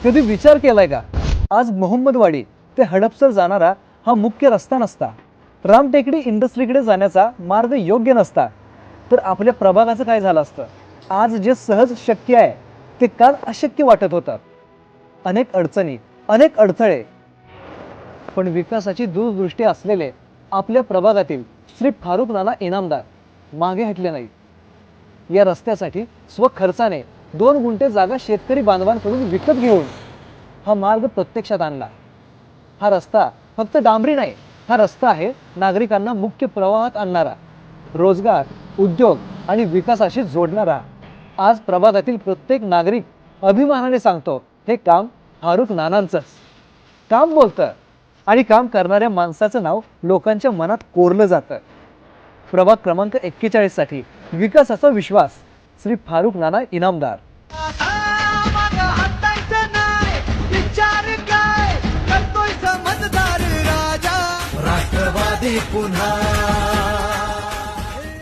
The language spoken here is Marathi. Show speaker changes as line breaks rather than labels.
कधी विचार केलाय का, आज मोहम्मदवाडी ते हडपसर जाणारा हा मुख्य रस्ता नसता, रामटेकडी इंडस्ट्रीकडे जाण्याचा मार्ग योग्य नसता, तर आपल्या प्रभागाचं काय झालं असतं? आज जे सहज शक्य आहे ते काल अशक्य वाटत होतं. अनेक अडचणी, अनेक अडथळे, पण विकासाची दूरदृष्टी असलेले आपल्या प्रभागातील श्री फारुक नाना इनामदार मागे हटले नाही. या रस्त्यासाठी स्वखर्चाने 2 गुंठे जागा शेतकरी बांधवांकडून विकत घेऊन हा मार्ग प्रत्यक्षात आणला. हा रस्ता फक्त डांबरी नाही, हा रस्ता आहे नागरिकांना मुख्य प्रवाहात आणणारा, रोजगार, उद्योग आणि विकासाशी जोडणारा. आज प्रभागातील प्रत्येक नागरिक अभिमानाने सांगतो, हे काम फारुक नानांचंच. काम बोलतं आणि काम करणाऱ्या माणसाचं नाव लोकांच्या मनात कोरलं जातं. प्रभाग क्रमांक 41 साठी विकासाचा विश्वास, श्री फारुक नाना इनामदार.
राष्ट्रवादी पुन्हा